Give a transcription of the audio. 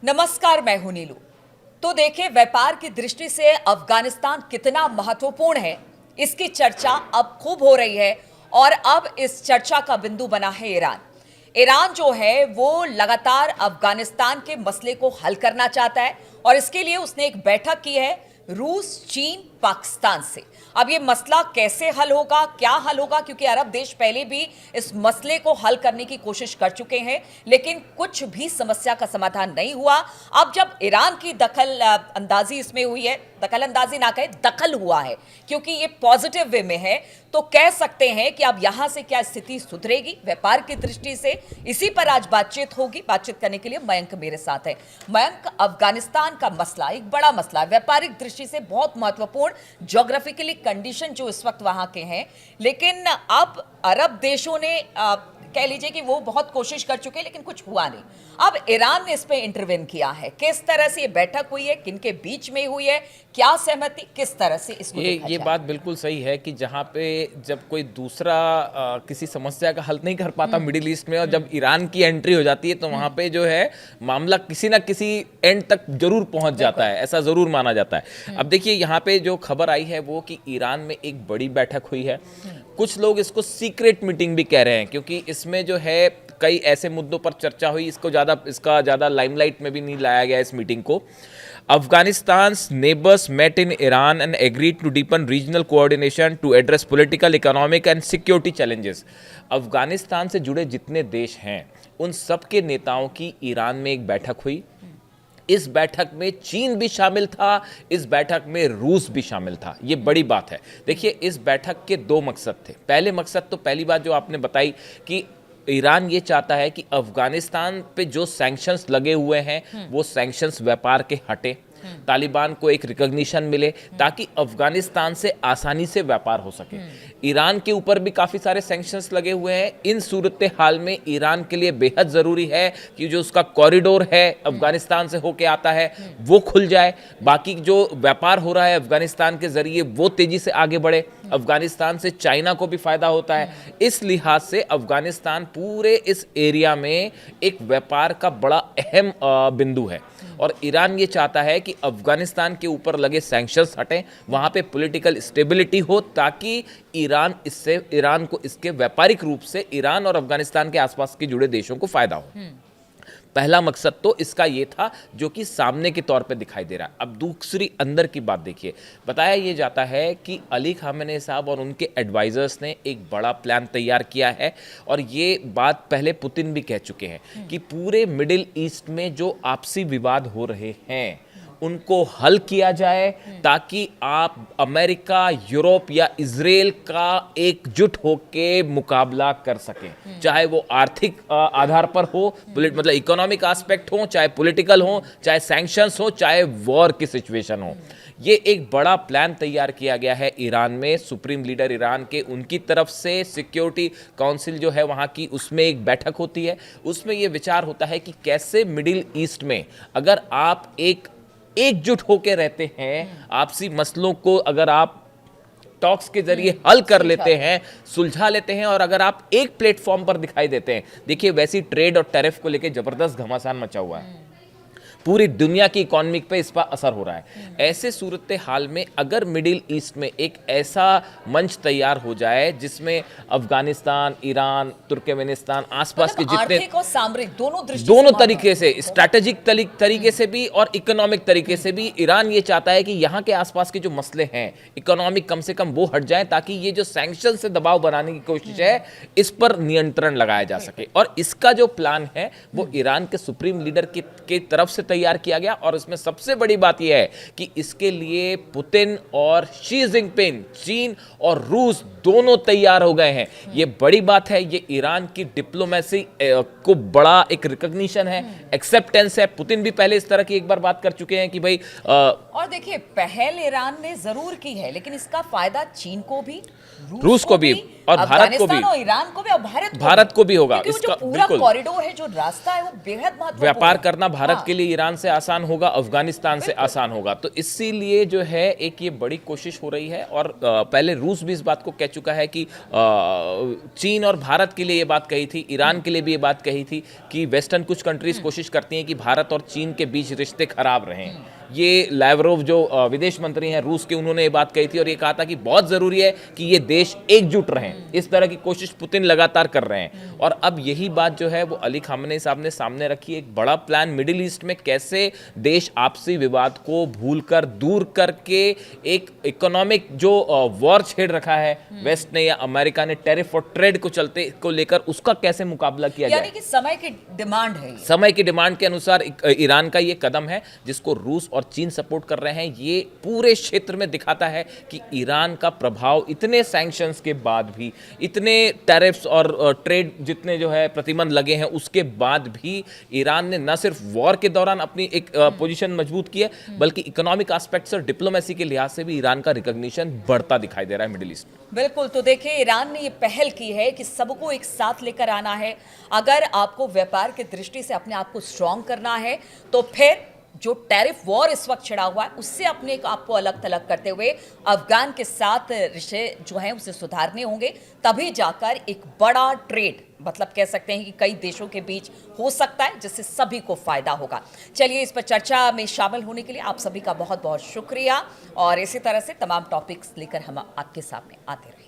नमस्कार, मैं हूं नीलू। तो देखिए, व्यापार की दृष्टि से अफगानिस्तान कितना महत्वपूर्ण है, इसकी चर्चा अब खूब हो रही है। और अब इस चर्चा का बिंदु बना है ईरान। ईरान जो है वो लगातार अफगानिस्तान के मसले को हल करना चाहता है और इसके लिए उसने एक बैठक की है रूस, चीन, पाकिस्तान से। अब ये मसला कैसे हल होगा, क्या हल होगा, क्योंकि अरब देश पहले भी इस मसले को हल करने की कोशिश कर चुके हैं, लेकिन कुछ भी समस्या का समाधान नहीं हुआ। अब जब ईरान की दखल अंदाजी इसमें हुई है, दखल अंदाजी ना कहे, दखल हुआ है, क्योंकि ये पॉजिटिव वे में है, तो कह सकते हैं कि अब यहां से क्या स्थिति सुधरेगी व्यापार की दृष्टि से। इसी पर आज बातचीत होगी। बातचीत करने के लिए मयंक मेरे साथ है। मयंक, अफगानिस्तान का मसला एक बड़ा मसला है, व्यापारिक दृष्टि से बहुत महत्वपूर्ण, ज्योग्राफिकली कंडीशन जो इस वक्त वहां के हैं, लेकिन अब अरब देशों ने कह लीजिए कि वो बहुत कोशिश कर चुके हैं, लेकिन कुछ हुआ नहीं। अब ईरान ने इस पे इंटरवेन किया है। किस तरह से ये बैठक हुई है, किनके बीच में हुई है, क्या सहमति, किस तरह से इसको ये बात बिल्कुल सही है कि जहाँ पे जब कोई दूसरा किसी समस्या का हल नहीं कर पाता मिडिल ईस्ट में, और जब ईरान की एंट्री हो जाती है, तो वहाँ पे जो है मामला किसी ना किसी एंड तक जरूर पहुंच जाता है, ऐसा जरूर माना जाता है। अब देखिए, यहाँ पे जो खबर आई है वो कि ईरान में एक बड़ी बैठक हुई है। कुछ लोग इसको सीक्रेट मीटिंग भी कह रहे हैं, क्योंकि इसमें जो है कई ऐसे मुद्दों पर चर्चा हुई। इसका ज़्यादा लाइमलाइट में भी नहीं लाया गया इस मीटिंग को। Afghanistan's neighbors met in Iran and agreed to deepen regional coordination to address political, economic and security challenges. Afghanistan से जुड़े जितने देश हैं उन सब के नेताओं की ईरान में एक बैठक हुई। इस बैठक में चीन भी शामिल था, इस बैठक में रूस भी शामिल था। ये बड़ी बात है। देखिए, इस बैठक के दो मकसद थे। पहले मकसद तो पहली बात जो आपने बताई कि ईरान ये चाहता है कि अफगानिस्तान पे जो सैंक्शंस लगे हुए हैं वो सैंक्शंस व्यापार के हटे, तालिबान को एक रिकॉग्निशन मिले, ताकि अफगानिस्तान से आसानी से व्यापार हो सके। ईरान के ऊपर भी काफ़ी सारे सैंक्शंस लगे हुए हैं। इन सूरत हाल में ईरान के लिए बेहद ज़रूरी है कि जो उसका कॉरिडोर है अफगानिस्तान से होके आता है वो खुल जाए, बाकी जो व्यापार हो रहा है अफगानिस्तान के ज़रिए वो तेज़ी से आगे बढ़े। अफगानिस्तान से चाइना को भी फ़ायदा होता है। इस लिहाज से अफगानिस्तान पूरे इस एरिया में एक व्यापार का बड़ा अहम बिंदु है, और ईरान ये चाहता है कि अफगानिस्तान के ऊपर लगे सैंक्शंस हटें, वहाँ पे पॉलिटिकल स्टेबिलिटी हो, ताकि ईरान को इसके व्यापारिक रूप से ईरान और अफगानिस्तान के आसपास के जुड़े देशों को फायदा हो। पहला मकसद तो इसका ये था, जो कि सामने के तौर पे दिखाई दे रहा है। अब दूसरी अंदर की बात देखिए। बताया ये जाता है कि अली खामेनी साहब और उनके एडवाइजर्स ने एक बड़ा प्लान तैयार किया है, और ये बात पहले पुतिन भी कह चुके हैं कि पूरे मिडिल ईस्ट में जो आपसी विवाद हो रहे हैं उनको हल किया जाए, ताकि आप अमेरिका, यूरोप या इजराइल का एकजुट होके मुकाबला कर सकें। चाहे वो आर्थिक आधार पर हो, मतलब इकोनॉमिक एस्पेक्ट हो, चाहे पॉलिटिकल हो, चाहे सैंक्शंस हो, चाहे वॉर की सिचुएशन हो। ये एक बड़ा प्लान तैयार किया गया है ईरान में। सुप्रीम लीडर ईरान के, उनकी तरफ से सिक्योरिटी काउंसिल जो है वहाँ की, उसमें एक बैठक होती है। उसमें ये विचार होता है कि कैसे मिडिल ईस्ट में अगर आप एकजुट होकर रहते हैं, आपसी मसलों को अगर आप टॉक्स के जरिए हल कर लेते हैं, सुलझा लेते हैं, और अगर आप एक प्लेटफॉर्म पर दिखाई देते हैं। देखिए, वैसी ट्रेड और टैरिफ को लेकर जबरदस्त घमासान मचा हुआ है, पूरी दुनिया की इकोनॉमी पे इस पर असर हो रहा है। ऐसे सूरत हाल में अगर मिडिल ईस्ट में एक ऐसा मंच तैयार हो जाए जिसमें अफगानिस्तान, ईरान, तुर्कमेनिस्तान, आसपास के जितने आर्थिक और सामरिक दोनों तरीके से, स्ट्रैटेजिक तरीके से भी और इकोनॉमिक तरीके से भी, ईरान ये चाहता है कि यहाँ के आसपास के जो मसले हैं इकोनॉमिक कम से कम वो हट जाए, ताकि ये जो सैंक्शन से दबाव बनाने की कोशिश है इस पर नियंत्रण लगाया जा सके। और इसका जो प्लान है वो ईरान के सुप्रीम लीडर की तरफ से तैयार किया गया। और इसमें सबसे बड़ी बात यह है कि इसके लिए पुतिन और शी जिनपिंग, चीन और रूस दोनों तैयार हो गए हैं। ये बड़ी बात है। ये ईरान की डिप्लोमेसी को बड़ा एक रिकॉग्निशन है, एक्सेप्टेंस है। पुतिन भी पहले इस तरह की एक बार बात कर चुके हैं कि भाई और देखिए, पहल ईरान ने जरूर की है, लेकिन इसका फायदा चीन को भी, रूस को भी और भारत को भी, और ईरान को भी, और भारत को भी होगा। इसका पूरा कॉरिडोर है, जो रास्ता है, वो बेहद महत्वपूर्ण। व्यापार करना भारत के लिए ईरान से आसान होगा, अफगानिस्तान से आसान होगा। तो इसीलिए जो है एक ये बड़ी कोशिश हो रही है। और पहले रूस भी इस बात को कह चुका है कि चीन और भारत के लिए ये बात कही थी, ईरान के लिए भी ये बात कही थी कि वेस्टर्न कुछ कंट्रीज कोशिश करती हैं कि भारत और चीन के बीच रिश्ते खराब रहें। ये लैवरोव जो विदेश मंत्री हैं रूस के, उन्होंने ये बात कही थी और ये कहा था कि बहुत ज़रूरी है कि ये देश एकजुट रहें। इस तरह की कोशिश पुतिन लगातार कर रहे हैं और अब यही बात जो है वो अली खामनेई साहब ने सामने रखी है। एक बड़ा प्लान मिडिल ईस्ट में कैसे देश आपसी विवाद को भूलकर, दूर करके एक इकोनॉमिक जो वॉर छेड़ रखा है वेस्ट ने या अमेरिका ने टैरिफ और ट्रेड को लेकर, उसका कैसे मुकाबला किया जाए। यानी कि समय की डिमांड है, समय की डिमांड के अनुसार ईरान का ये कदम है जिसको रूस और चीन सपोर्ट कर रहे हैं। ये पूरे क्षेत्र में दिखाता है कि ईरान का प्रभाव इतने सैंक्शंस के बाद भी, इतने टैरिफ्स और ट्रेड जितने जो है प्रतिबंध लगे हैं उसके बाद भी ईरान ने न सिर्फ वॉर के दौरान अपनी एक पोजीशन मजबूत की है, बल्कि इकोनॉमिक एस्पेक्ट्स और डिप्लोमेसी के लिहाज से भी ईरान का रिकॉग्निशन बढ़ता दिखाई दे रहा है मिडिल ईस्ट में। बिल्कुल। तो देखिए, ईरान ने ये पहल की है कि सबको एक साथ लेकर आना है। अगर आपको व्यापार की दृष्टि से अपने आप को स्ट्रांग करना है तो फिर जो टैरिफ वॉर इस वक्त छिड़ा हुआ है उससे अपने आप को अलग थलग करते हुए अफगान के साथ रिश्ते जो हैं उसे सुधारने होंगे, तभी जाकर एक बड़ा ट्रेड, मतलब कह सकते हैं कि कई देशों के बीच हो सकता है जिससे सभी को फायदा होगा। चलिए, इस पर चर्चा में शामिल होने के लिए आप सभी का बहुत बहुत शुक्रिया और इसी तरह से तमाम टॉपिक्स लेकर हम आपके सामने आते रहें।